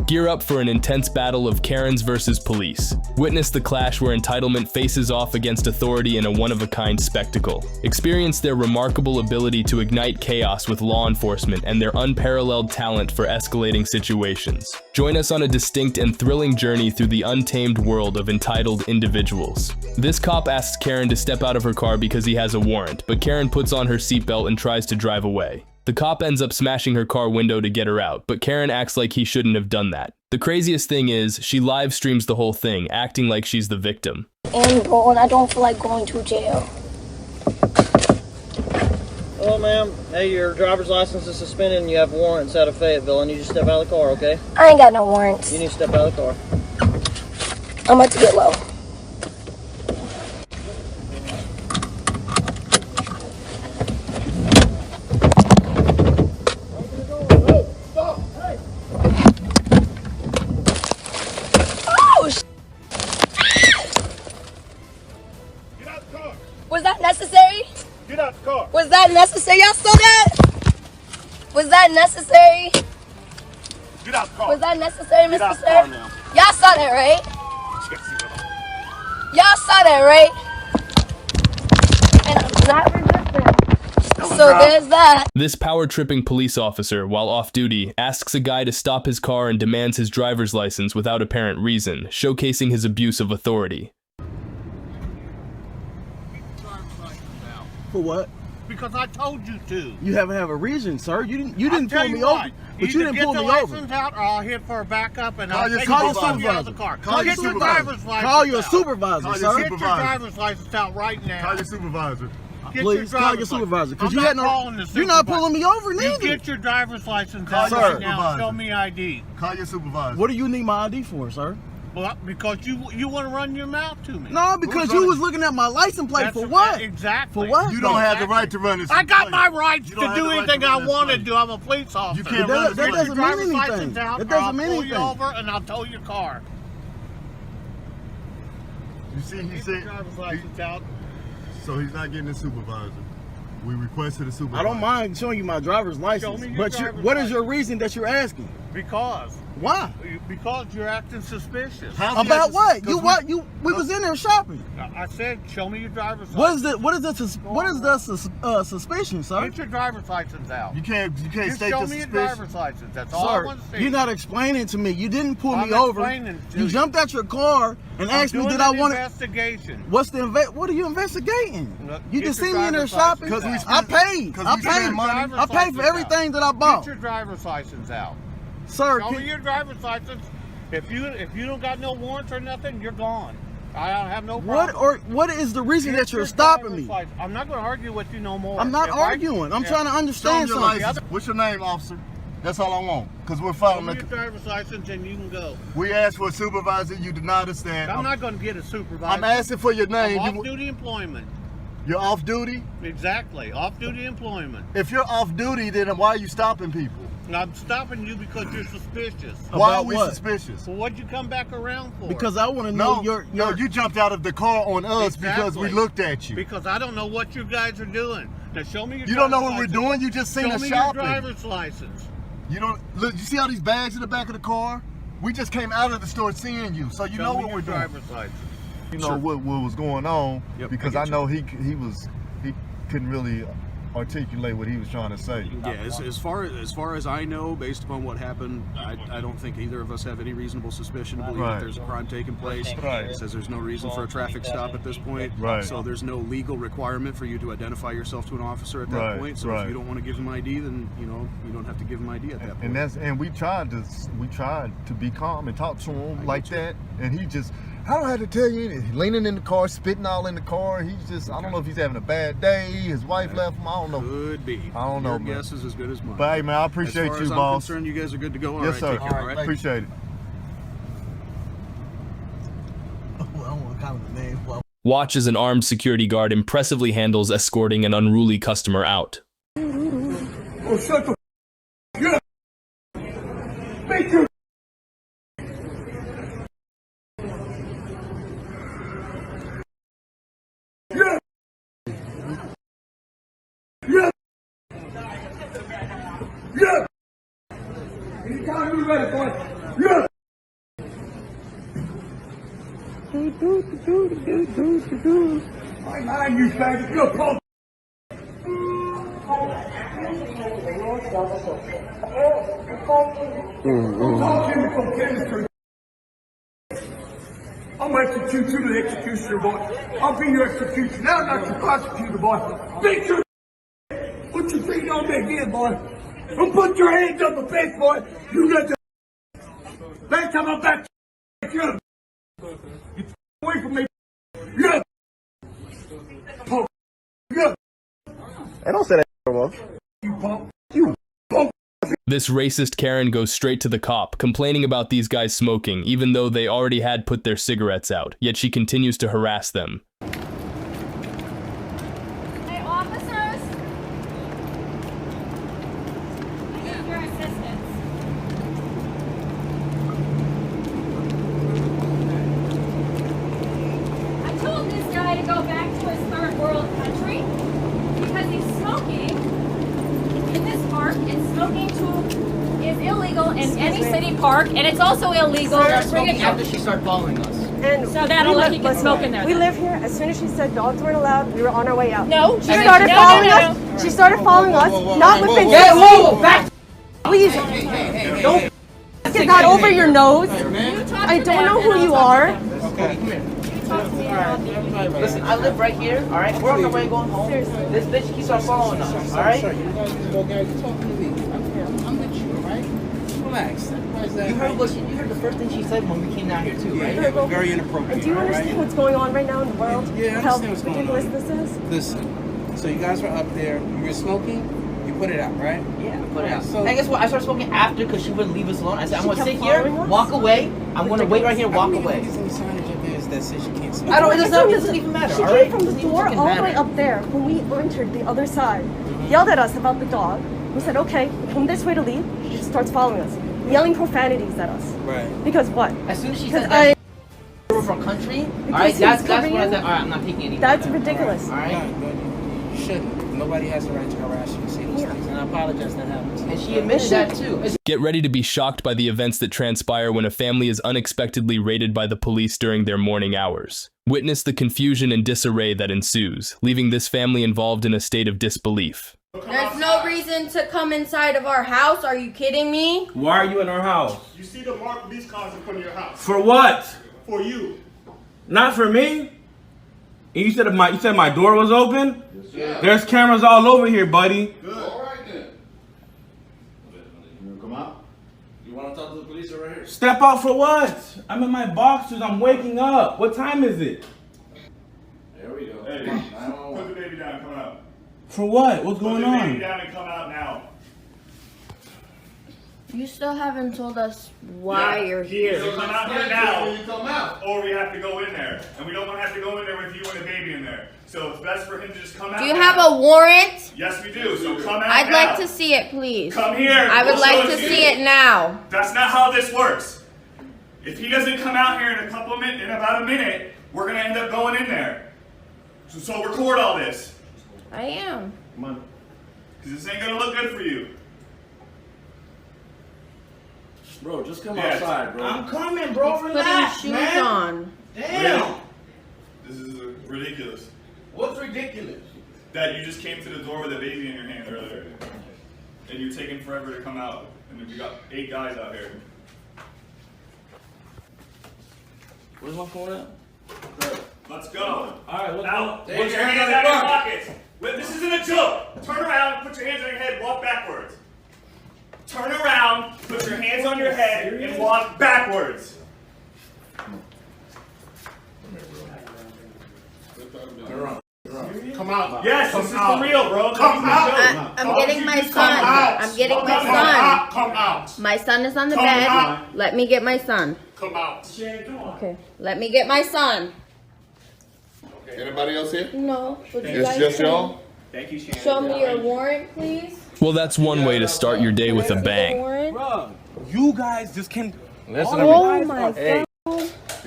Gear up for an intense battle of Karens versus police. Witness the clash where entitlement faces off against authority in a one-of-a-kind spectacle. Experience their remarkable ability to ignite chaos with law enforcement and their unparalleled talent for escalating situations. Join us on a distinct and thrilling journey through the untamed world of entitled individuals. This cop asks Karen to step out of her car because he has a warrant, but Karen puts on her seatbelt and tries to drive away. The cop ends up smashing her car window to get her out, but Karen acts like he shouldn't have done that. The craziest thing is, she live streams the whole thing, acting like she's the victim. And I don't feel like going to jail. Hello, ma'am. Hey, your driver's license is suspended and you have warrants out of Fayetteville. I need you to step out of the car, okay? I ain't got no warrants. You need to step out of the car. I'm about to get low. Was that necessary? Get out the car. Was that necessary? Y'all saw that? Was that necessary? Get out the car. Was that necessary, Get out Mr. the car Sir? now. Y'all saw that, right? Y'all saw that, right? And I'm not resisting. So there's that. This power-tripping police officer, while off-duty, asks a guy to stop his car and demands his driver's license without apparent reason, showcasing his abuse of authority. For what? Because I told you to. You haven't have a reason, sir. You didn't pull me what, over. But you didn't pull me over. Get the license out or I'll hit for a backup and I'll take you out of the car. Call your Get your driver's license Call your out. supervisor, sir. Get your driver's license out right now. Call your supervisor. Please call your supervisor. Because you had no. You're not pulling me over neither. You get your driver's license out Sir. right now and show me ID. Call your supervisor. What do you need my ID for, sir? Well, because you want to run your mouth to me. No, because you was looking at my license plate. For what? Exactly. For what? You don't have the right to run this. I got my rights You to don't have do the right anything to run I this want to plate. do. I'm a police officer. You can't run this That plate. doesn't mean anything. License out, That doesn't I'll mean pull anything. you over and I'll tow your car. You see, he Get said. your driver's license out. So he's not getting a supervisor. We requested a supervisor. I don't mind showing you my driver's license, me your but driver's what is your license. reason that you're asking? Because Why? you're acting suspicious. How's he About acting- what? 'cause We was in there shopping. I said, show me your driver's What is license. what is the suspicion, sir? Get your driver's license out. You can't Just state show the me your suspicion. driver's license. That's all I Sir, want to see. you're not explaining to me. You didn't pull I'm me over. explaining to You you. jumped out your car and asked me did I want to. investigation. What's the what are you investigating? Look, You get just your see me in there driver's shopping. license I paid. Cause I we spend paid. money. I paid for everything that I bought. Get your driver's license out. Sir, Show me your driver's license. If you don't got no warrants or nothing, you're gone. I don't have no problem. what is the reason Get that you're your stopping driver's me? license. I'm not going to argue with you no more. I'm not If arguing. I'm trying to Show him understand your something. license. What's your name, officer? That's all I want. Because we're Show following me your the. driver's license and you can go. We asked for a supervisor. You denied us that. I'm not going to get a supervisor. I'm asking for your name. I'm off-duty employment. You're off duty? Exactly. Off-duty employment. If you're off duty, then why are you stopping people? And I'm stopping you because you're suspicious. Why About are we what? suspicious? Well, what'd you come back around for? Because I want to know No, you jumped out of the car on us because we Exactly. looked at you. Because I don't know what you guys are doing. Now show me your You don't know driver's what we're license. doing. You just seen Show us me shopping. your driver's license. You don't look. You see all these bags in the back of the car? We just came out of the store seeing you, so you Show know me what your we're doing. driver's license. You know what was going on because I get know he couldn't really articulate what he was trying to say. Yeah, as far as I know, based upon what happened, I don't think either of us have any reasonable suspicion to believe that there's a crime taking place. Right. It says there's no reason for a traffic stop at this point. Right. So there's no legal requirement for you to identify yourself to an officer at that Right, point. So right. if you don't want to give him ID, then you don't have to give him ID at that point. And we tried to be calm and talk to him like that, and he just. I don't have to tell you anything. He's leaning in the car, spitting all in the car. He's just, I don't know if he's having a bad day. His wife left him. I don't know. Could be. I don't know, Your man. guess is as good as mine. But hey, man, I appreciate as far you, as boss. I'm concerned, you guys are good to go. All Yes, right, sir. take care, all right? Appreciate it. I don't want to call him the name. Watch as an armed security guard impressively handles escorting an unruly customer out. Oh, shut the up. Make your Yeah! Anytime you're ready, boy. Yeah! I'm going to execute you to the executioner, boy. I'll be your executioner. Now I'm not your prosecutor, boy. Beat your put your feet on me again, boy. And put your hands on my face, boy. You got the next time I'm back, you away from me. You punk. You Hey, don't say that no more. punk. You punk. This racist Karen goes straight to the cop, complaining about these guys smoking, even though they already had put their cigarettes out, yet she continues to harass them. Hey, officers! I need your assistance. I told this guy to go back to his third world country because he's smoking in this park, and smoking is illegal in any city park, and it's also illegal to bring it After she started following us. And so that'll let you can smoke in there. We live here. As soon as she said dogs weren't allowed, we were on our way out. No, She started following us. She started following us. Not within. Whoa, back. Please. Don't get that over your nose. I don't know who you are. Listen, I live right here, alright? We're on our way going home. This bitch keeps on following us, alright? You talking to me. I'm with you, alright? Relax. You heard the first thing she said when we came down here too, right? Yeah, very inappropriate. Do you understand what's going on right now in the world? Yeah, I How understand what's going ridiculous on. this is? Listen, so you guys were up there, you were smoking, you put it out, right? Yeah, put it out. So- And guess what? I started smoking after because she wouldn't leave us alone. I said, I'm She gonna kept sit here, following us? walk away. I'm gonna wait right here, walk away. There's any signage up there that says she can't smoke. I don't, it doesn't even matter, She alright? came from the door all the way up there when we entered the other side. Yelled at us about the dog. We said, okay, come this way to leave. She just starts following us. Yelling profanities at us. Right. Because what? As soon as she Because said that, we're from country, alright, he's that's when I Korean? said, alright, I'm not taking any more That's of that. ridiculous. Alright? No, you shouldn't. Nobody has the right to harass you and say those things. And I apologize that happened. And she admitted that too. Get ready to be shocked by the events that transpire when a family is unexpectedly raided by the police during their morning hours. Witness the confusion and disarray that ensues, leaving this family involved in a state of disbelief. There's no reason to come inside of our house. Are you kidding me? Why are you in our house? You see the marked police cars in front of your house. For what? For you. Not for me? And you said my door was open? Yes, there's cameras all over here, buddy. Good. All right then. You wanna come out? You want to talk to the police right here? Step out for what? I'm in my boxers. I'm waking up. What time is it? There we go. Hey, put the baby down and come out. For what? What's Put going the baby on? down and come out now. You still haven't told us why you're here. So come out here now, You come out. or we have to go in there. And we don't want to have to go in there with you and the baby in there. So it's best for him to just come out. Do you have a warrant? Yes, we do. So come out I'd now. like to see it, please. Come here. I would We'll like show to you. see it now. That's not how this works. If he doesn't come out here in about a minute, we're gonna end up going in there. So record all this, I am. Come on. because this ain't gonna look good for you. Bro, just come Yes. outside, bro. I'm coming, bro. Putting Relax, shoes man. on. Damn. This is ridiculous. What's ridiculous? That you just came to the door with a baby in your hand earlier, and you're taking forever to come out, and we got 8 guys out here. Where's my phone at? Let's go. All right, let's Now, go. put your hands out of your pockets. Wait, this isn't a joke. Turn around, put your hands on your head, walk backwards. Turn around, put your hands on your head, and walk backwards. Come out. Yes, this is for real, bro. Come out. I'm getting my son. I'm getting my Come son. out. Come out. My son is on the Come bed. out. Let me get my son. Come out. Okay. Let me get my son. Anybody else here? No. Would you It's guys just can y'all? Thank you, Shannon. show me your warrant, please? Well, that's one way to start your day with a The bang. warrant? Bro, you guys just came. Listen Oh my god.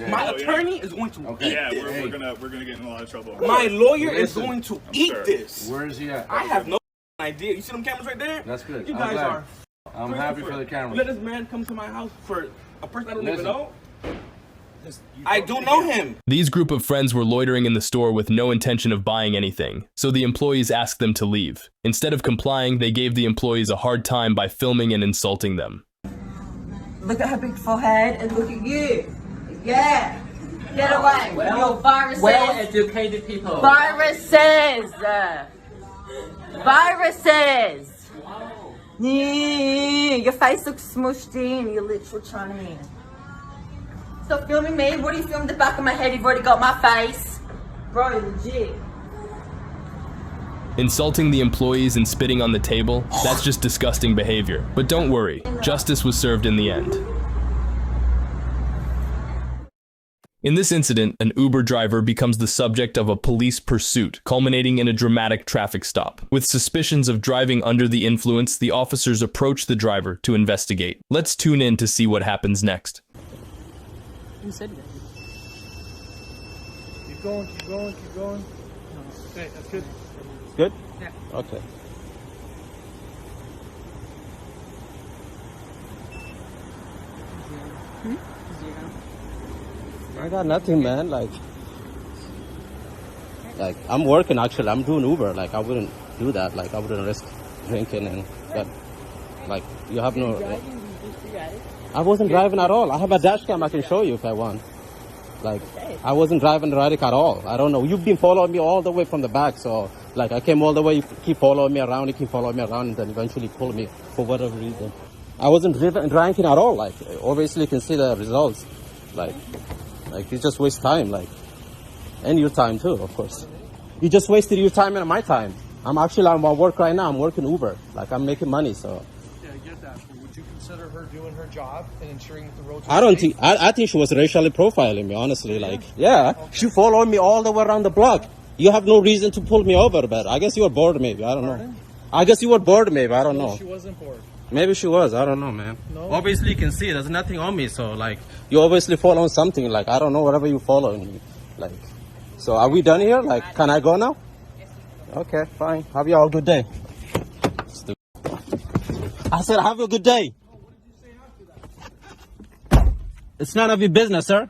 My attorney is going to eat Yeah, this. we're gonna get in a lot of trouble. My lawyer is Listen. going to eat sure. this. Where is he at? I have no idea. You see them cameras right there? That's good. You I'm guys glad. are. I'm happy for the camera. Let this man come to my house for a person I don't even Listen. know. I don't know him. These group of friends were loitering in the store with no intention of buying anything, so the employees asked them to leave. Instead of complying, they gave the employees a hard time by filming and insulting them. Look at her big forehead and look at you. Yeah. Get away. Your viruses. Well-educated people. Viruses. Viruses. Yeah. Your face looks smushed in. You're literally trying to. Stop filming me. What do you film the back of my head? You've already got my face. Bro, legit. Insulting the employees and spitting on the table, that's just disgusting behavior. But don't worry, justice was served in the end. In this incident, an Uber driver becomes the subject of a police pursuit, culminating in a dramatic traffic stop. With suspicions of driving under the influence, the officers approach the driver to investigate. Let's tune in to see what happens next. You said that. Keep going, keep going, keep going. Okay, that's good. Good? Yeah. Okay. I got nothing, man. Like I'm working actually. I'm doing Uber. Like I wouldn't do that. Like I wouldn't risk drinking and that. Like you have no. I wasn't driving at all. I have a dash cam I can show you if I want. Like, I wasn't driving erratic at all. I don't know. You've been following me all the way from the back, so like I came all the way. You keep following me around. You keep following me around, and then eventually pull me for whatever reason. I wasn't drinking at all. Like, obviously you can see the results. Like you just waste time. Like, and your time too, of course. You just wasted your time and my time. I'm at work right now. I'm working Uber. Like I'm making money, so. Would you consider her doing her job and ensuring that the roads I don't think. I think she was racially profiling me. Honestly, like yeah, she followed me all the way around the block. You have no reason to pull me over, but I guess you were bored, maybe. I don't know. I guess you were bored, maybe. I don't know. She wasn't bored. Maybe she was. I don't know, man. No. Obviously, you can see there's nothing on me, so like you obviously following something. Like I don't know, whatever you following me. Like, so are we done here? Like, can I go now? Okay, fine. Have you all a good day. I said, have a good day. It's none of your business, sir.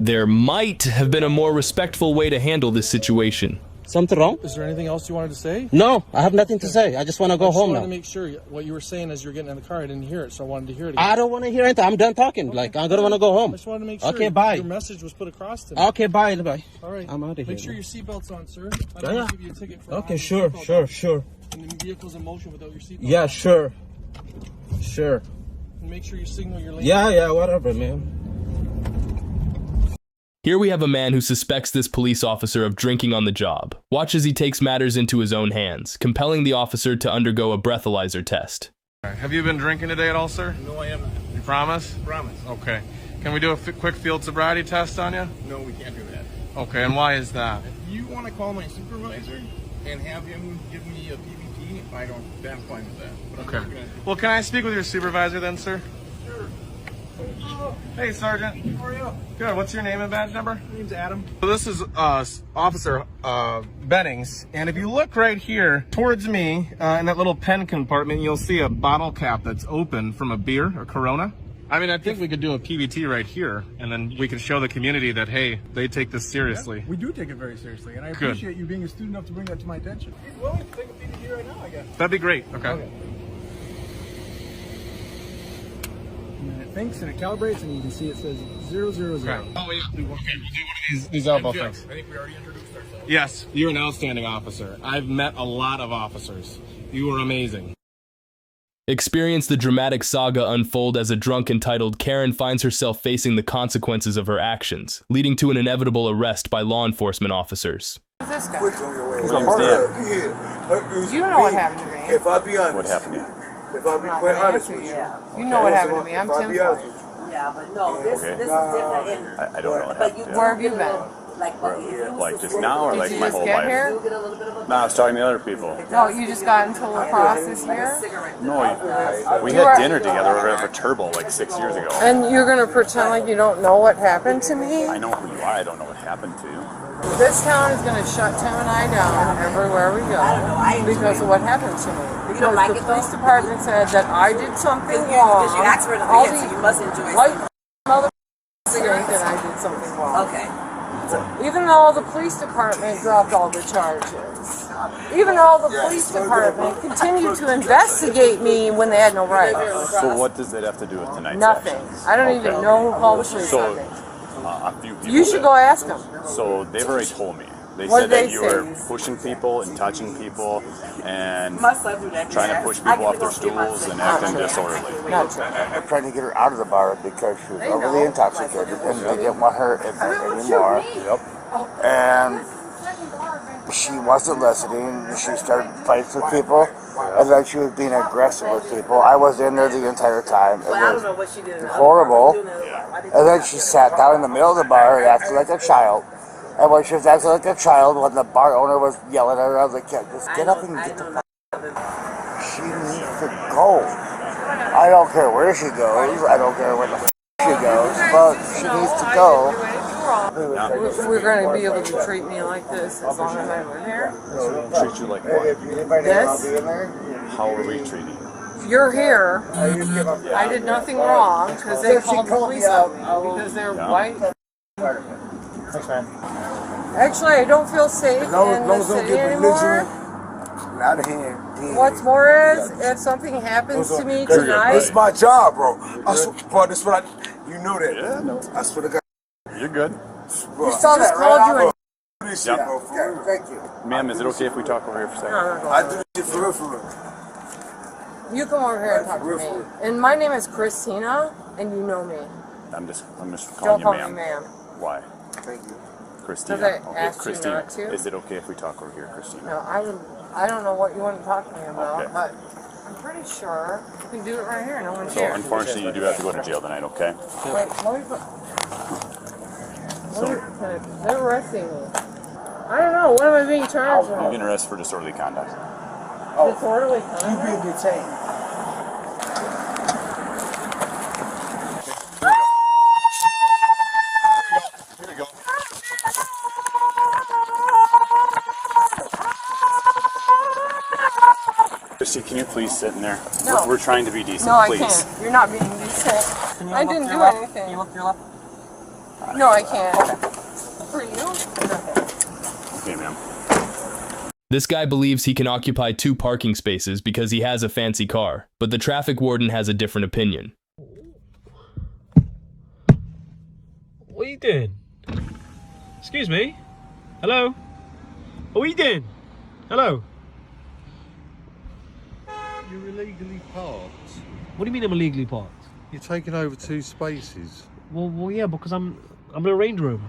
There might have been a more respectful way to handle this situation. Something wrong? Is there anything else you wanted to say? No, I have nothing to say. I just want to go home now. I just wanted to make sure what you were saying as you were getting in the car. I didn't hear it, so I wanted to hear it again. I don't want to hear anything. I'm done talking. Okay. Like, I don't want to go home. I just wanted to make sure okay, bye. Your message was put across to me. Okay, bye. Bye. All right. I'm out of here. Make sure your seatbelt's on, sir. I don't want to give you a ticket for okay, sure. And the vehicle's in motion without your seatbelt. Yeah, sure. And make sure you signal your lane. Yeah, whatever, man. Here we have a man who suspects this police officer of drinking on the job. Watch as he takes matters into his own hands, compelling the officer to undergo a breathalyzer test. Have you been drinking today at all, sir? No, I am not. You promise? Promise. Okay. Can we do a quick field sobriety test on you? No, we can't do that. Okay, and why is that? If you want to call my supervisor and have him give me a PBT, I'm fine with that. But okay. Well, can I speak with your supervisor then, sir? Sure. Hey, Sergeant. How are you? Good. What's your name and badge number? My name's Adam. So this is Officer Bennings, and if you look right here towards me in that little pen compartment, you'll see a bottle cap that's open from a beer, a Corona. I mean, I think we could do a PBT right here, and then we can show the community that, hey, they take this seriously. Yeah, we do take it very seriously, and I appreciate you being a student enough to bring that to my attention. He's willing to take a PBT right now, I guess. That'd be great. Okay. And it thinks and it calibrates, and you can see it says 000. Okay. Oh, yeah. Okay, we'll do one of these elbow things. I think we already introduced ourselves. Yes, you're an outstanding officer. I've met a lot of officers. You are amazing. Experience the dramatic saga unfold as a drunk entitled Karen finds herself facing the consequences of her actions, leading to an inevitable arrest by law enforcement officers. Who's this guy? His name's Dan. You know what happened to me. If I be honest. What happened to you? If I be quite honest with you. You know what happened to me. I'm Tim's wife. Yeah, but no, this is different. I don't know what happened. Where have you been? Like just now or like my whole life? Here? No, I was talking to other people. No, you just got into La Crosse this year? No, we had dinner together over at Turbo like 6 years ago. And you're going to pretend like you don't know what happened to me? I know who you are, I don't know what happened to you. This town is going to shut Tim and I down everywhere we go because of what happened to me. Because the police department said that I did something wrong. Because you asked for it, so you must enjoy it. think I did something wrong. Okay. Even though the police department dropped all the charges, even though the police department continued to investigate me when they had no right. So what does that have to do with tonight's Nothing. actions? I don't even know who called the police on me. A few people. You should go ask them. So they've already told me. They What said did that they you say? were pushing people and touching people and trying to push people off their stools and acting disorderly. I'm trying to get her out of the bar because she was overly intoxicated and they didn't want her in there anymore. Yep. And she wasn't listening. She started fights with people, and then she was being aggressive with people. I was in there the entire time. It was horrible. And then she sat down in the middle of the bar and acted like a child. And when she was acting like a child, when the bar owner was yelling at her, I was like, yeah, just get up and get the fuck out. She needs to go. I don't care where she goes. I don't care where the fuck she goes, but she needs to go. We're going to be able to treat me like this as long as I live here. Treat you like what? This? How are we treating you? You're here. I did nothing wrong because they called the police on me because they're white. Thanks, man. Actually, I don't feel safe in the city anymore. What's more is, if something happens to me tonight... It's my job, bro. Bro, this is what you know that. Yeah, no. I swear to God. You're good. You saw that, right? Yep. Thank you. Ma'am, is it okay if we talk over here for a second? I do this shit for real, for real. You come over here and talk to me. And my name is Christina, and you know me. I'm just Don't calling call you me ma'am. ma'am. Why? Thank you. Christina. Because I Okay, asked you Christina. not to. Is it okay if we talk over here, Christina? No, I don't know what you want to talk to me about, Okay. but I'm pretty sure you can do it right here. No one's So here. unfortunately, you do have to go to jail tonight. Okay? Wait, let me put... They're arresting me. I don't know. What am I being charged with? You've been arrested for disorderly conduct. Disorderly conduct? You being detained. Christy, can you please sit in there? No. We're trying to be decent, No, please. I can't. You're not being decent. I didn't do anything. Can you look your left? No, I can't. For you? Okay, ma'am. This guy believes he can occupy 2 parking spaces because he has a fancy car, but the traffic warden has a different opinion. What are you doing? Excuse me? Hello? What are you doing? Hello? You're illegally parked. What do you mean I'm illegally parked? You're taking over 2 spaces. Well, yeah, because I'm in a Range Rover.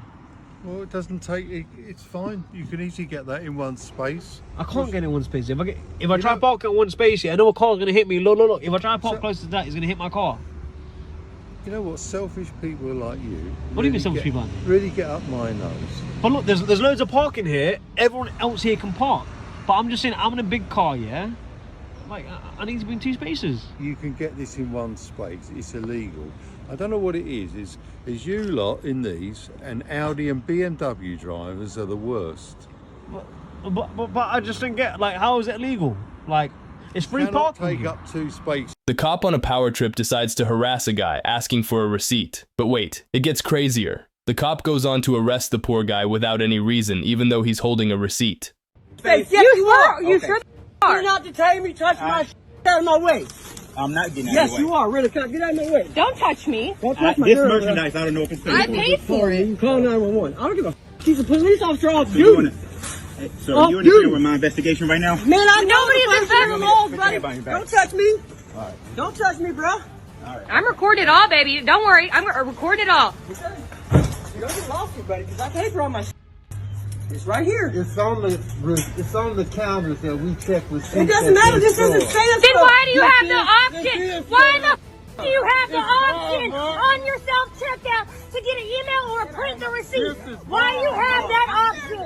Well, it doesn't take it. It's fine. You can easily get that in 1 space. I can't get in 1 space. If I try to park in 1 space, yeah, I know a car's gonna hit me. Look. If I try to park close to that, it's gonna hit my car. You know what? Selfish people like you. What do you mean selfish people? Really get up my nose. But look, there's loads of parking here. Everyone else here can park. But I'm just saying, I'm in a big car, yeah. Like, I need to be in 2 spaces. You can get this in 1 space. It's illegal. I don't know what it is. Is you lot in these, and Audi and BMW drivers are the worst. But I just don't get, like, how is it legal? Like, it's free parking. Take up 2 spaces. The cop on a power trip decides to harass a guy, asking for a receipt. But wait, it gets crazier. The cop goes on to arrest the poor guy without any reason, even though he's holding a receipt. Yes, you are. You sure are. You're not detaining me, touch my shit out of my way. I'm not getting out Yes, of your way. you are. Really, get out of my way. Don't touch me. Don't touch my This girl, merchandise, bro. I don't know if it's I paid for it. You call 911. I don't give a f. She's a police officer off duty. So you interfere with my investigation right now? Man, I know Nobody's the affected. laws, buddy. Back. Don't touch me. All right. Don't touch me, bro. I'm recording it all, baby. Don't worry. I'm recording it all. You don't get lost here, buddy, because I paid for all my shit. It's right here. It's on the counters that we check with. It doesn't matter. This doesn't say that. Then why do you have the option? Why the do you have the option on your self-checkout to get an email or print the receipt? Why do you have that option?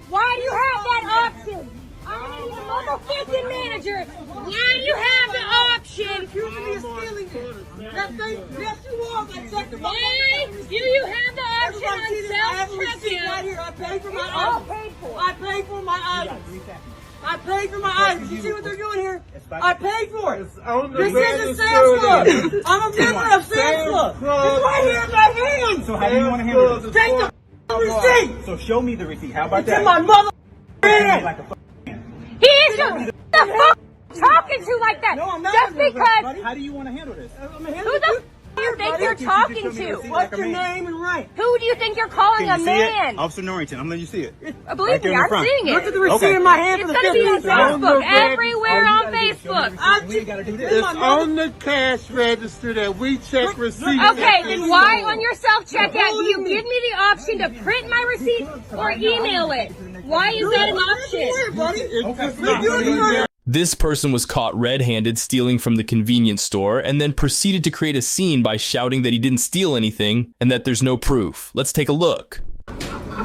Why do you have that option? I'm the motherfucking manager. Why do you have the option? Accusing me of stealing it. That thing, yes, you are. That check the Why do you have the option on self-checkout? Right here. I paid for my It's all items. paid for. I paid for my items. I paid for my items. You see what they're doing here? I paid for it. This isn't Sam's Club. I'm a member of Sam's Club. It's right here in my hands. So how do you want to handle this? Take the receipt! So show me the receipt. How about It's that? in my mother hand! Like a He is the fuck talking to like that? No, I'm not. Just because. How do you want to handle this? I'm Who the do you think you're talking to? What's your name and rank? Who do you think you're calling a man? Officer Norrington, I'm letting you see it. Believe me, I'm seeing it. Look at the receipt in my hand for the It's gonna be on Facebook, everywhere on Facebook. It's on the cash register that we check receipts. Okay, then why on your self-checkout do you give me the option to print my receipt or email it? Why is that an option? This person was caught red-handed stealing from the convenience store and then proceeded to create a scene by shouting that he didn't steal anything and that there's no proof. Let's take a look.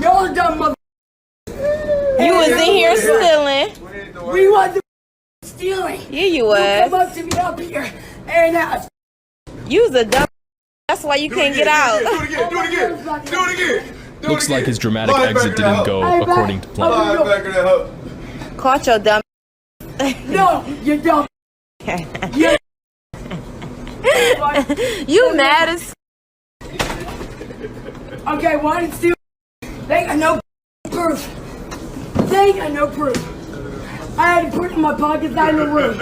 Y'all dumb mother. You was in here stealing. We wasn't stealing. Yeah, you You was. come up to me up here and out. You was a dumb. That's why you can't get out. Do it again. Looks like his dramatic exit didn't go according to plan. Caught your dumb. No, you dumb. You mad as. Okay, why did steal? They got no proof. They got no proof. I had to put it in my pockets out in the room.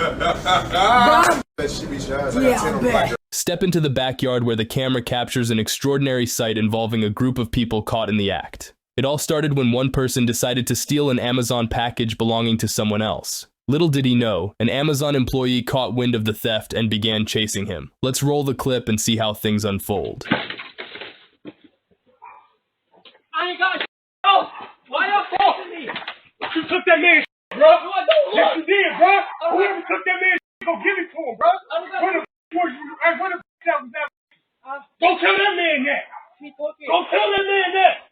Yeah, I bet. Step into the backyard where the camera captures an extraordinary sight involving a group of people caught in the act. It all started when one person decided to steal an Amazon package belonging to someone else. Little did he know, an Amazon employee caught wind of the theft and began chasing him. Let's roll the clip and see how things unfold. I ain't got oh, why y'all talking to me? You took that man's bro. Yes, you did, bro. Whoever took that man's go give it to him, bro. Don't tell that man that. Don't tell that man that.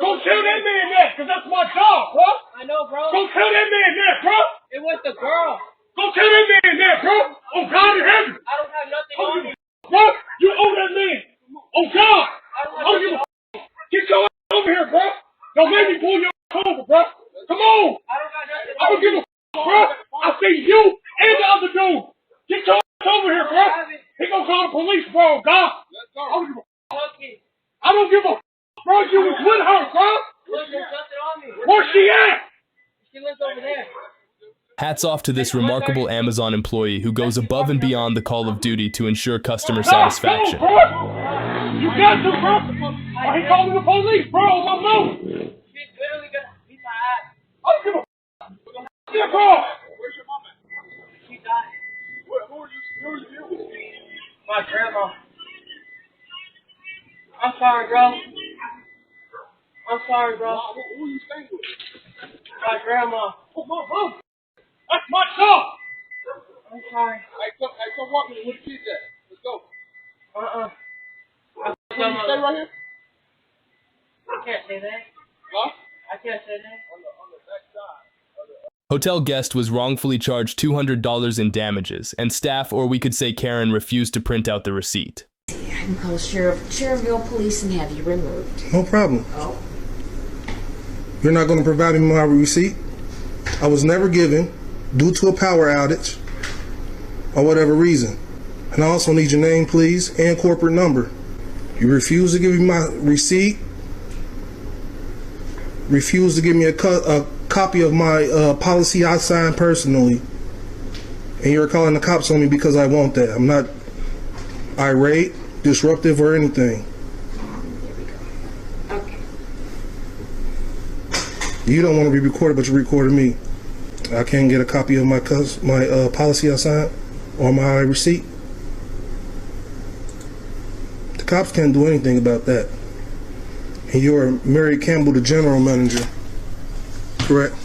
Don't tell that man that, because that's my job, bro. I know, bro. Don't tell that man that, bro. It was the girl. Don't tell that man that, bro. Oh, God in heaven. I don't have nothing on me. Bro, you owe that man. Oh, God. Oh, you get your ass over here, bro. Don't make me pull your ass over, bro. Come on. I don't got nothing I don't give a bro. I say you and the other dude. Get your ass over here, bro. He gonna call the police, bro. God. I don't give a bro. You was with her, bro. Look, there's nothing on me. Where's she at? She lives over there. Hats off to this remarkable Amazon employee who goes above and beyond the call of duty to ensure customer satisfaction. Go, bro. You got to, bro. Or he calling the police, bro. On my mouth. She's literally gonna beat my ass. I don't give a yeah, bro. Where's your mama? She died. Who are you? My grandma. I'm sorry, bro. I'm sorry, bro. Who are you staying with? My grandma. Oh, my mom. That's my job. I'm sorry. Hey, come walk me with the kids at. Let's go. Can you stay right here? I can't say that. Huh? I can't say that. On the back side. Hotel guest was wrongfully charged $200 in damages, and staff, or we could say Karen, refused to print out the receipt. I can call Sheriffville Police and have you removed. No problem. Oh. You're not going to provide me my receipt? I was never given due to a power outage or whatever reason. And I also need your name, please, and corporate number. You refuse to give me my receipt, refuse to give me a copy of my policy I signed personally, and you're calling the cops on me because I want that. I'm not irate, disruptive, or anything. Okay. You don't want to be recorded, but you recorded me. I can't get a copy of my policy I signed or my receipt. The cops can't do anything about that. And you're Mary Campbell, the general manager, correct?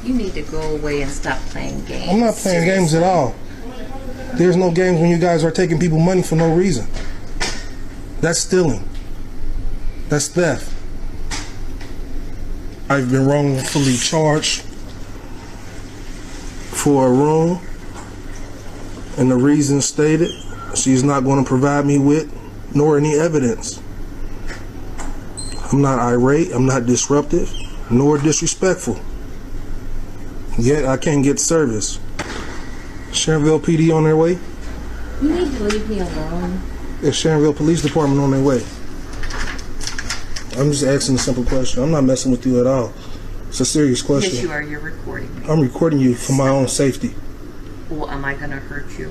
You need to go away and stop playing games. I'm not playing games at all. There's no games when you guys are taking people money for no reason. That's stealing. That's theft. I've been wrongfully charged for a room, and the reason stated, she's not going to provide me with nor any evidence. I'm not irate, I'm not disruptive, nor disrespectful. Yet I can't get service. Sheriffville PD on their way? You need to leave me alone. Is Sharonville Police Department on their way? I'm just asking a simple question. I'm not messing with you at all. It's a serious question. Yes, you are. You're recording. I'm recording you for my own safety. Well, am I going to hurt you?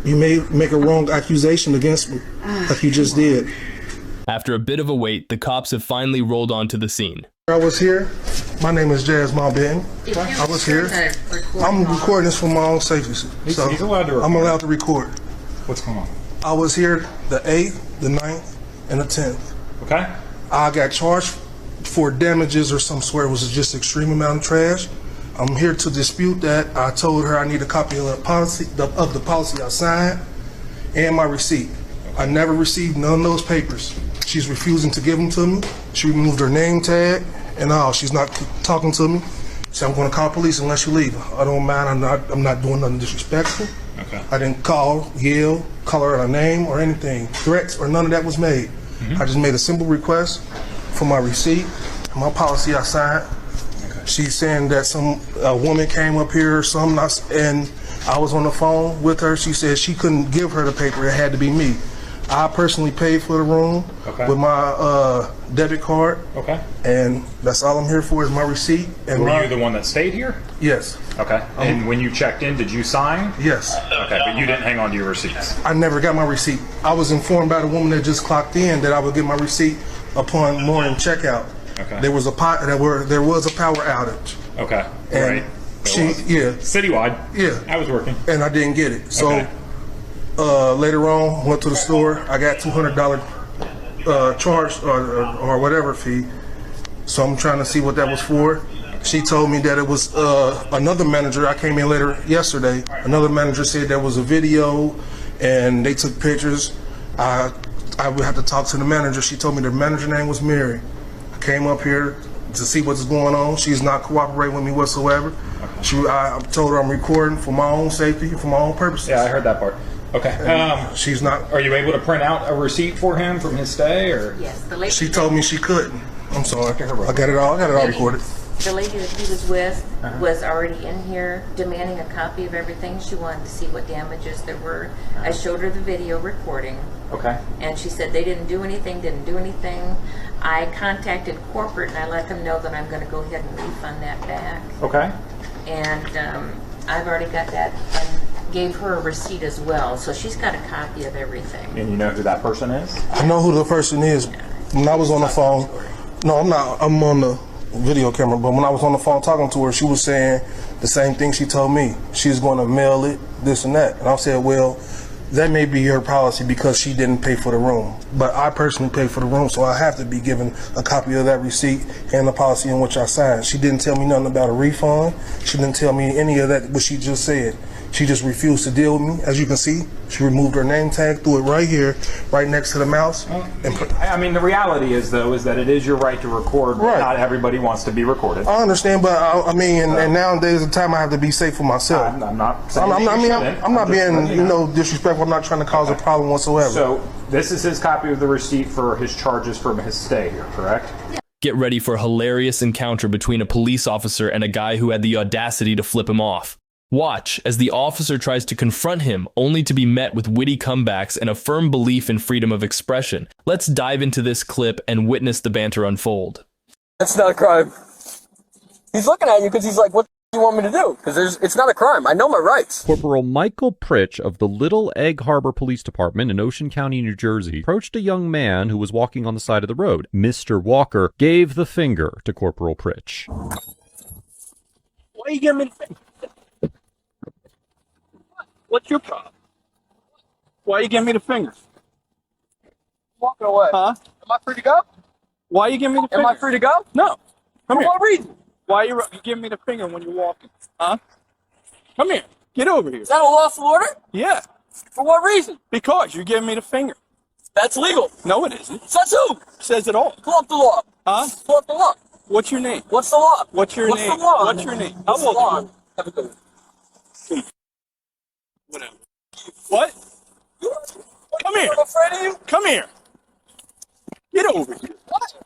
You may make a wrong accusation against me, like you just did. After a bit of a wait, the cops have finally rolled onto the scene. I was here. My name is Jazz Malbin. I was here. I'm recording this for my own safety. So he's allowed to record. I'm allowed to record. What's going on? I was here the 8th, the 9th, and the 10th. Okay. I got charged for damages or some sort. It was just extreme amount of trash. I'm here to dispute that. I told her I need a copy of the policy I signed and my receipt. I never received none of those papers. She's refusing to give them to me. She removed her name tag and all. She's not talking to me. She said, I'm going to call police unless you leave. I don't mind. I'm not doing nothing disrespectful. Okay. I didn't yell, call her a name or anything. Threats or none of that was made. I just made a simple request for my receipt, my policy I signed. Okay. She's saying that a woman came up here or something, and I was on the phone with her. She said she couldn't give her the paper. It had to be me. I personally paid for the room with my debit card. Okay. And that's all I'm here for is my receipt. And Were you the one that stayed here? Yes. Okay. And when you checked in, did you sign? Yes. Okay, but you didn't hang on to your receipts? I never got my receipt. I was informed by the woman that just clocked in that I would get my receipt upon morning checkout. Okay. There was a power outage. Okay. And right. Citywide. Yeah. I was working. And I didn't get it. So later on, went to the store. I got $200 charge or whatever fee. So I'm trying to see what that was for. She told me that it was another manager. I came in later yesterday. Another manager said there was a video and they took pictures. I would have to talk to the manager. She told me the manager name was Mary. I came up here to see what's going on. She's not cooperating with me whatsoever. I told her I'm recording for my own safety, for my own purposes. Yeah, I heard that part. Okay. She's not. Are you able to print out a receipt for him from his stay, or? Yes, the lady. She told me she couldn't. I'm sorry. I got it all. Recorded. The lady that he was with was already in here demanding a copy of everything. She wanted to see what damages there were. I showed her the video recording. Okay. And she said they didn't do anything. I contacted corporate and I let them know that I'm going to go ahead and refund that back. Okay. And I've already got that and gave her a receipt as well. So she's got a copy of everything. And you know who that person is? I know who the person is. When I was on the phone, no, I'm not. I'm on the video camera, but when I was on the phone talking to her, she was saying the same thing she told me. She's going to mail it, this and that. And I said, well, that may be her policy because she didn't pay for the room. But I personally paid for the room, so I have to be given a copy of that receipt and the policy in which I signed. She didn't tell me nothing about a refund. She didn't tell me any of that, what she just said. She just refused to deal with me. As you can see, she removed her name tag, threw it right here, right next to the mouse. I mean, the reality is, though, is that it is your right to record. Right. Not everybody wants to be recorded. I understand, but I mean, and nowadays, the time I have to be safe for myself. I'm not saying I'm not being, disrespectful. I'm not trying to cause a problem whatsoever. So this is his copy of the receipt for his charges from his stay here, correct? Get ready for a hilarious encounter between a police officer and a guy who had the audacity to flip him off. Watch as the officer tries to confront him, only to be met with witty comebacks and a firm belief in freedom of expression. Let's dive into this clip and witness the banter unfold. That's not a crime. He's looking at you because he's like, what do you want me to do? Because it's not a crime. I know my rights. Corporal Michael Pritch of the Little Egg Harbor Police Department in Ocean County, New Jersey, approached a young man who was walking on the side of the road. Mr. Walker gave the finger to Corporal Pritch. Why are you giving me the finger? What's your problem? Why are you giving me the finger? Walking away. Huh? Am I free to go? Why are you giving me the finger? Am I free to go? No. Come here. For what reason? Why are you giving me the finger when you're walking? Huh? Come here. Get over here. Is that a lawful order? Yeah. For what reason? Because you're giving me the finger. That's legal. No, it isn't. Says who? Says it all. Pull up the law. Huh? Pull up the law. What's your name? What's the law? What's your name? What's the law? What's your name? How old are you? Have a good one. Whatever. What? Come here. I'm afraid of you. Come here. Get over here. What?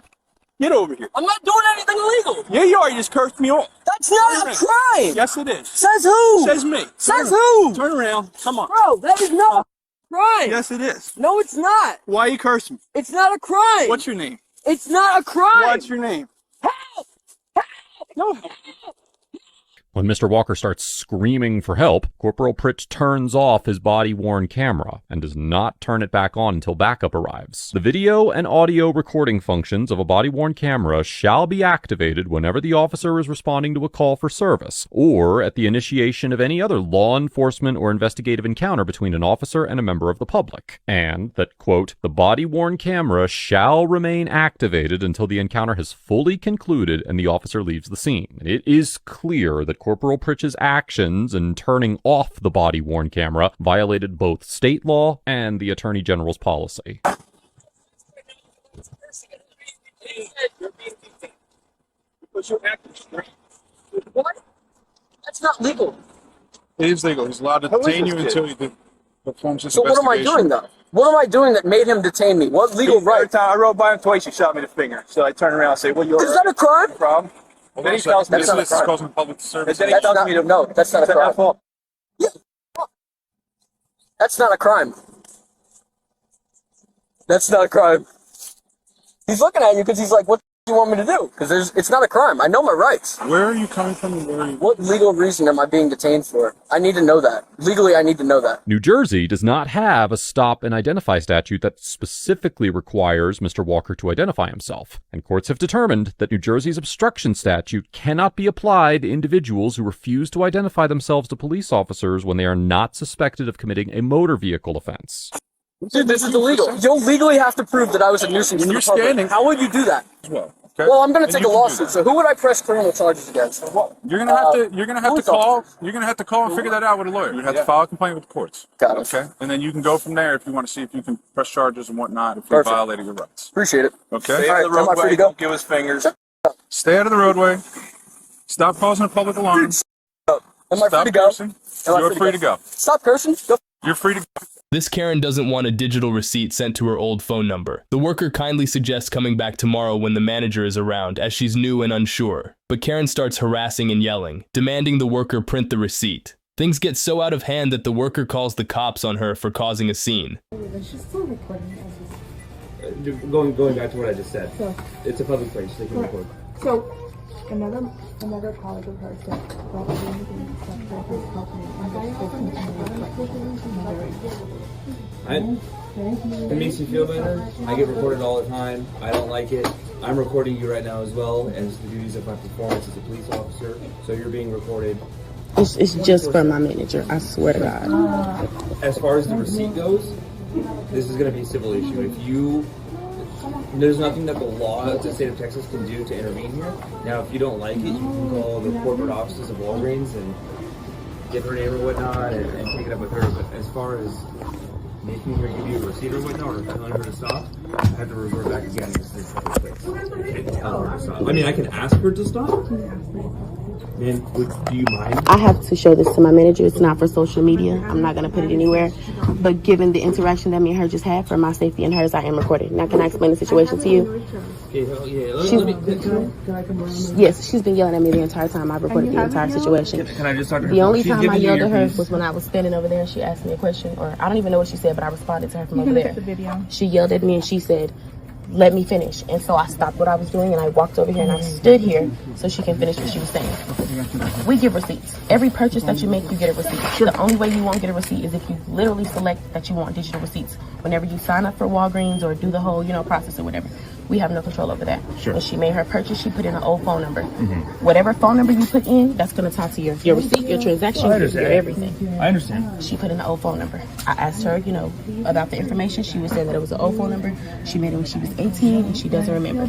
Get over here. I'm not doing anything illegal. Yeah, you are. You just cursed me off. That's not a crime. Yes, it is. Says who? Says me. Says who? Turn around. Come on. Bro, that is not crime. Yes, it is. No, it's not. Why are you cursing? It's not a crime. What's your name? It's not a crime. What's your name? Help! Help! No. When Mr. Walker starts screaming for help, Corporal Pritch turns off his body-worn camera and does not turn it back on until backup arrives. The video and audio recording functions of a body-worn camera shall be activated whenever the officer is responding to a call for service, or at the initiation of any other law enforcement or investigative encounter between an officer and a member of the public. And that, quote, the body-worn camera shall remain activated until the encounter has fully concluded and the officer leaves the scene. It is clear that Corporal Pritch's actions in turning off the body-worn camera violated both state law and the Attorney General's policy. What? That's not legal. It is legal. He's allowed to detain you until he performs his So what am I doing though? What am I doing that made him detain me? What legal right? Every time I rode by him twice, he shot me the finger. So I turn around and say, well, you're Is that a crime? no problem. Well, Then he tells me that's not a this is crime. causing public service. Then he tells me to no, that's not a crime. Yeah. That's not a crime. That's not a crime. He's looking at you because he's like, what do you want me to do? Because it's not a crime. I know my rights. Where are you coming from and where are you? What legal reason am I being detained for? I need to know that. Legally, I need to know that. New Jersey does not have a stop and identify statute that specifically requires Mr. Walker to identify himself, and courts have determined that New Jersey's obstruction statute cannot be applied to individuals who refuse to identify themselves to police officers when they are not suspected of committing a motor vehicle offense. Dude, this is illegal. You'll legally have to prove that I was a nuisance to the public. standing- How would you do that? Well, okay. Well, I'm going to Then take a you can do lawsuit. that. So who would I press criminal charges against? You're gonna have to. You're gonna have to police call. officers. You're gonna have to call and figure that out with a lawyer. You have to file a complaint with the courts. Got it. Okay, and then you can go from there if you want to see if you can press charges and whatnot if you Perfect. violated your rights. Appreciate it. Okay. Stay out of the roadway. Am I free to go? Don't give us fingers. Stay out of the roadway. Stop causing a public alarm. Am I free Stop to go? cursing. Am I You're free to go. Stop cursing. Go. You're free to go. This Karen doesn't want a digital receipt sent to her old phone number. The worker kindly suggests coming back tomorrow when the manager is around, as she's new and unsure. But Karen starts harassing and yelling, demanding the worker print the receipt. Things get so out of hand that the worker calls the cops on her for causing a scene. Going back to what I just said. So, it's a public place, they can record. So another colleague of hers said, It makes you feel better. I get recorded all the time. I don't like it. I'm recording you right now as well as the duties of my performance as a police officer. So you're being recorded. It's just for my manager, I swear to God. As far as the receipt goes, this is going to be a civil issue. There's nothing that the law of the state of Texas can do to intervene here. Now, if you don't like it, you can call the corporate offices of Walgreens and get her name or whatnot and take it up with her. But as far as making her give you a receipt or whatnot, or telling her to stop, I have to revert back again. This is public place. I can't tell her to stop. I mean, I can ask her to stop. And do you mind? I have to show this to my manager. It's not for social media. I'm not going to put it anywhere. But given the interaction that me and her just had, for my safety and hers, I am recording. Now, can I explain the situation to you? Yes, she's been yelling at me the entire time. I recorded the entire situation. Can I just talk to her? The only time I yelled at her was when I was standing over there and she asked me a question, or I don't even know what she said, but I responded to her from over there. She yelled at me and she said, let me finish. And so I stopped what I was doing and I walked over here and I stood here so she can finish what she was saying. We give receipts. Every purchase that you make, you get a receipt. The only way you won't get a receipt is if you literally select that you want digital receipts. Whenever you sign up for Walgreens or do the whole, process or whatever, we have no control over that. Sure. When she made her purchase, she put in an old phone number. Whatever phone number you put in, that's going to talk to your receipt, your transaction, your everything. I understand. She put in an old phone number. I asked her, about the information. She was saying that it was an old phone number. She made it when she was 18 and she doesn't remember.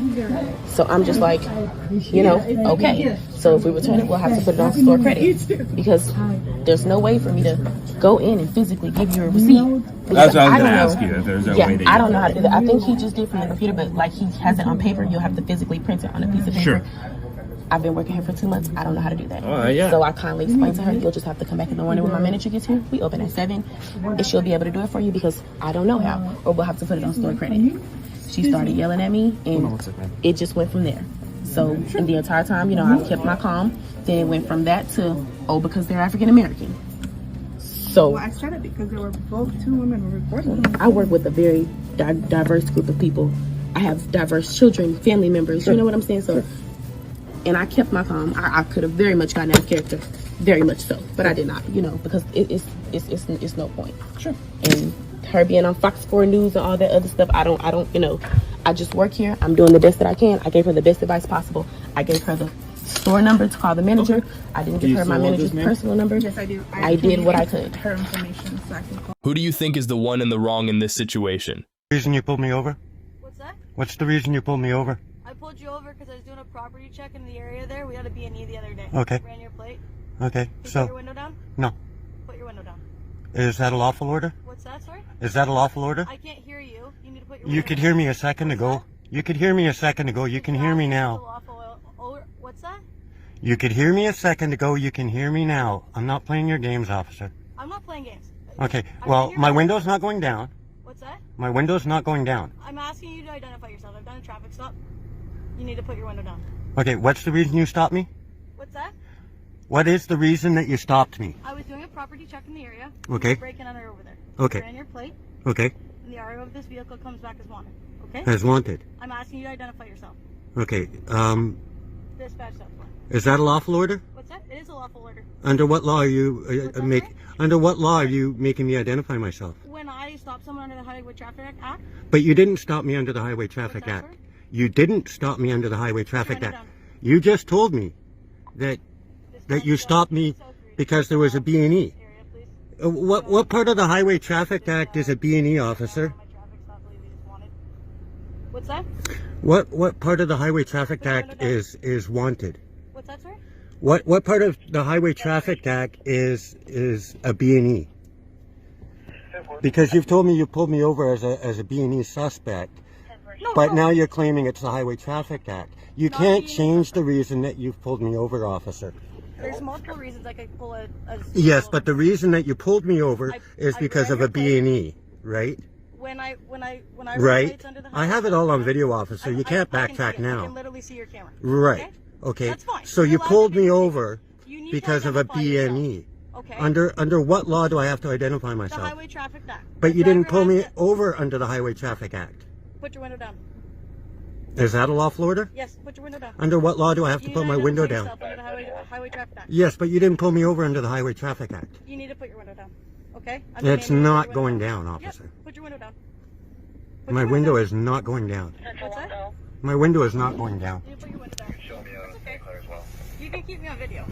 So I'm just like, okay. So if we return it, we'll have to put it on store credit because there's no way for me to go in and physically give you a receipt. That's what I was going to ask you. If there's no way that I don't know how to do that. I think he just did from the computer, but like he has it on paper, you'll have to physically print it on a piece of paper. Sure. I've been working here for 2 months. I don't know how to do that. Yeah. So I kindly explained to her, you'll just have to come back in the morning when my manager gets here. We open at 7, and she'll be able to do it for you because I don't know how, or we'll have to put it on store credit. She started yelling at me, and it just went from there. So in the entire time, I kept my calm. Then it went from that to, because they're African American. So well, I started because there were both two women were recording. I work with a very diverse group of people. I have diverse children, family members. You know what I'm saying? So, and I kept my calm. I could have very much gotten out of character, very much so, but I did not. You know, because it's no point. Sure. And her being on Fox 4 News and all that other stuff, I don't. You know, I just work here. I'm doing the best that I can. I gave her the best advice possible. I gave her the store number to call the manager. Okay. I didn't give her my manager's personal number. Yes, I do. I did what I could. Her information so I can call. Who do you think is the one in the wrong in this situation? Reason you pulled me over? What's that? What's the reason you pulled me over? I pulled you over because I was doing a property check in the area there. We had a B&E the other day. Okay. Ran your plate. Okay, Put so... your window down? No. Put your window down. Is that a lawful order? What's that, sorry? Is that a lawful order? I can't hear you. You need to put your You could hear me a second ago. You could hear me a second ago. You can hear me now. What's that? You could hear me a second ago. You can hear me now. I'm not playing your games, officer. I'm not playing games. Okay, well, my window's not going down. What's that? My window's not going down. I'm asking you to identify yourself. I've done a traffic stop. You need to put your window down. Okay, what's the reason you stopped me? What's that? What is the reason that you stopped me? I was doing a property check in the area. Okay. You break in under over there. Okay. Ran your plate. Okay. And the RO of this vehicle comes back as wanted. Okay? As wanted. I'm asking you to identify yourself. Okay, Dispatch that one. is that a lawful order? What's that? It is a lawful order. Under what law are you under what law are you making me identify myself? When I stop someone under the Highway Traffic Act. But you didn't stop me under the Highway Traffic Act. You didn't stop me under the Highway Traffic Act. You just told me that you stopped me because there was a B&E. What part of the Highway Traffic Act is a B&E, officer? What's that? What part of the Highway Traffic Act is wanted? What's that, sir? What part of the Highway Traffic Act is a B&E? Because you've told me you pulled me over as a B&E suspect, but now you're claiming it's the Highway Traffic Act. You can't change the reason that you've pulled me over, officer. There's multiple reasons I could pull a Yes, but the reason that you pulled me over is because of a B&E, right? When I Right. I have it all on video, officer. You can't backtrack now. I can literally see your camera. Right. Okay. That's fine. So you pulled me over because of a B&E. Okay. Under what law do I have to identify The myself? Highway Traffic Act. But you didn't pull me over under the Highway Traffic Act. Put your window down. Is that a lawful order? Yes, put your window down. Under what law do I have to You put need my to window identify down? yourself under the Highway Traffic Act. Yes, but you didn't pull me over under the Highway Traffic Act. You need to put your window down. Okay? It's not going down, officer. Put your window down. My window is not going down. What's that? My window is not going down. You put your window down. It's okay. You can keep me on video.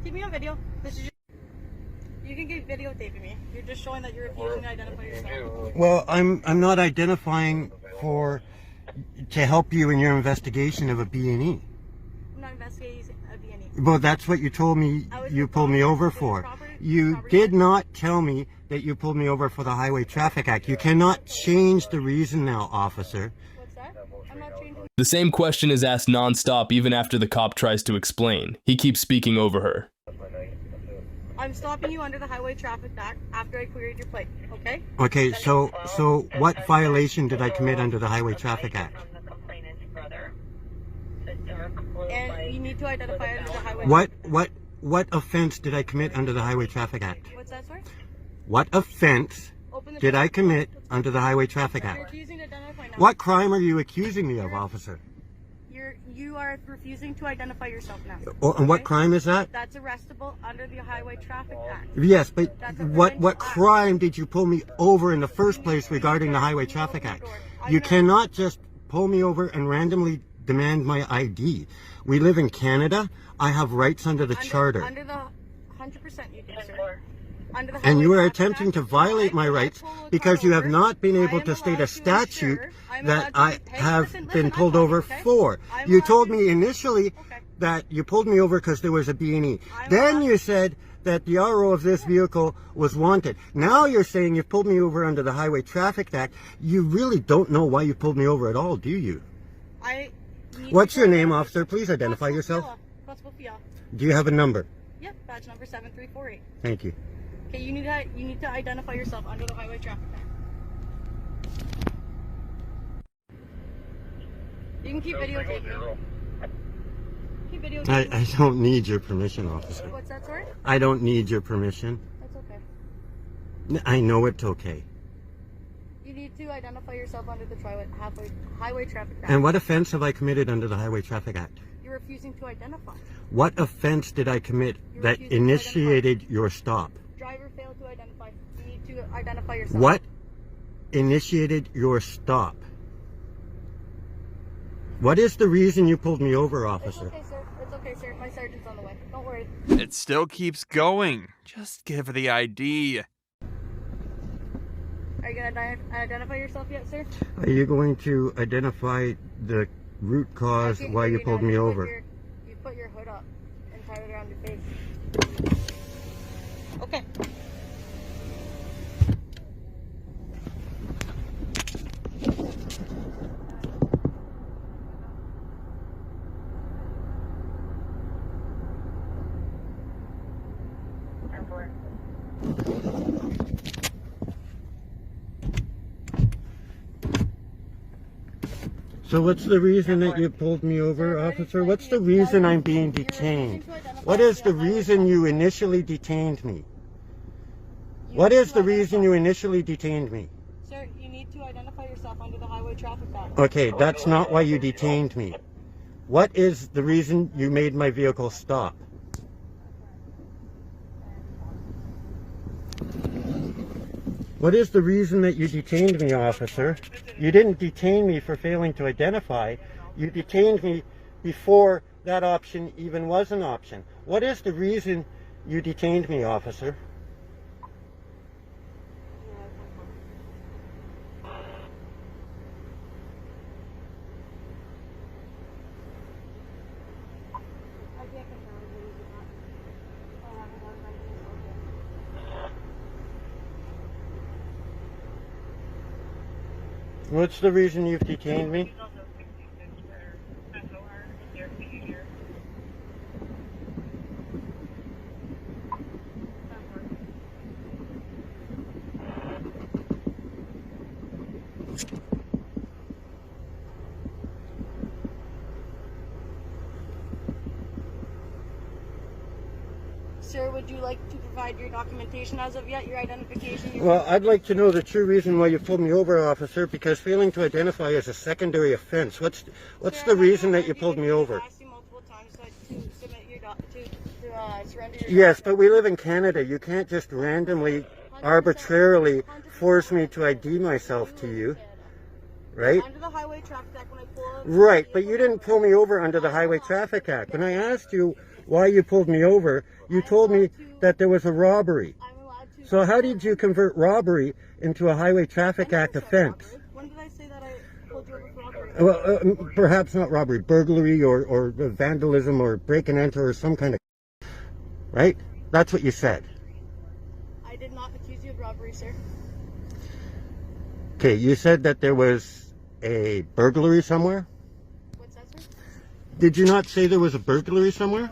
Keep me on video. This is you can keep videotaping me. You're just showing that you're refusing to identify yourself. Well, I'm not identifying to help you in your investigation of a B&E. I'm not investigating a B&E. Well, that's what you told me you pulled me over for. You did not tell me that you pulled me over for the Highway Traffic Act. You cannot change the reason now, officer. What's that? I'm not changing. The same question is asked non-stop even after the cop tries to explain. He keeps speaking over her. I'm stopping you under the Highway Traffic Act after I queried your plate, okay? Okay, so what violation did I commit under the Highway Traffic Act? And you need to identify under the Highway What offense did I commit under the Highway Traffic Act? What's that, sorry? What offense did I commit under the Highway Traffic You're Act? refusing to identify now. What crime are you accusing me of, officer? You are refusing to identify yourself now. And what crime is that? That's arrestable under the Highway Traffic Act. Yes, but what crime did you pull me over in the first place regarding the Highway Traffic Act? You cannot just pull me over and randomly demand my ID. We live in Canada. I have rights under the Charter. Under the 100% you do, sir. Under the And you are Highway attempting to violate my rights because you have not been able to state a statute that I have been pulled over for. You told me initially that you pulled me over because there was a B&E. Then you said that the RO of this vehicle was wanted. Now you're saying you pulled me over under the Highway Traffic Act. You really don't know why you pulled me over at all, do you? What's your name, officer? Please identify yourself. Do you have a number? Yep, badge number 7348. Thank you. Okay, you need to identify yourself under the Highway Traffic Act. You can keep videotaping. keep video. I don't need your permission, officer. What's that, sorry? I don't need your permission. That's okay. I know it's okay. You need to identify yourself under the Highway Traffic Act. And what offense have I committed under the Highway Traffic Act? You're refusing to identify. What offense did I commit that initiated your stop? Driver failed to identify. You need to identify yourself. What initiated your stop? What is the reason you pulled me over, officer? It's okay, sir. It's okay, sir. My sergeant's on the way. Don't worry. It still keeps going. Just give her the ID. Are you going to identify yourself yet, sir? Are you going to identify the root cause why you pulled me over? You put your hood up and tie it around your face. Okay. So what's the reason that you pulled me over, officer? What's the reason I'm being detained? What is the reason you initially detained me? What is the reason you initially detained me? Sir, you need to identify yourself under the Highway Traffic Act. Okay, that's not why you detained me. What is the reason you made my vehicle stop? What is the reason that you detained me, officer? You didn't detain me for failing to identify. You detained me before that option even was an option. What is the reason you detained me, officer? What's the reason you've detained me? Sir, would you like to provide your documentation as of yet, your identification? Well, I'd like to know the true reason why you pulled me over, officer, because failing to identify is a secondary offense. What's the reason that you pulled me over? I asked you multiple times to submit your surrender your Yes, but we live in Canada. You can't just randomly, arbitrarily force me to ID myself to you, right? Under the Highway Traffic Act, when I pull up... Right, but you didn't pull me over under the Highway Traffic Act. When I asked you why you pulled me over, you told me that there was a robbery. So how did you convert robbery into a Highway Traffic Act offense? When did I say that I pulled you over for robbery? Well, perhaps not robbery, burglary or vandalism or break and enter or some kind of... Right? That's what you said. I did not accuse you of robbery, sir. Okay, you said that there was a burglary somewhere? What's that, sir? Did you not say there was a burglary somewhere?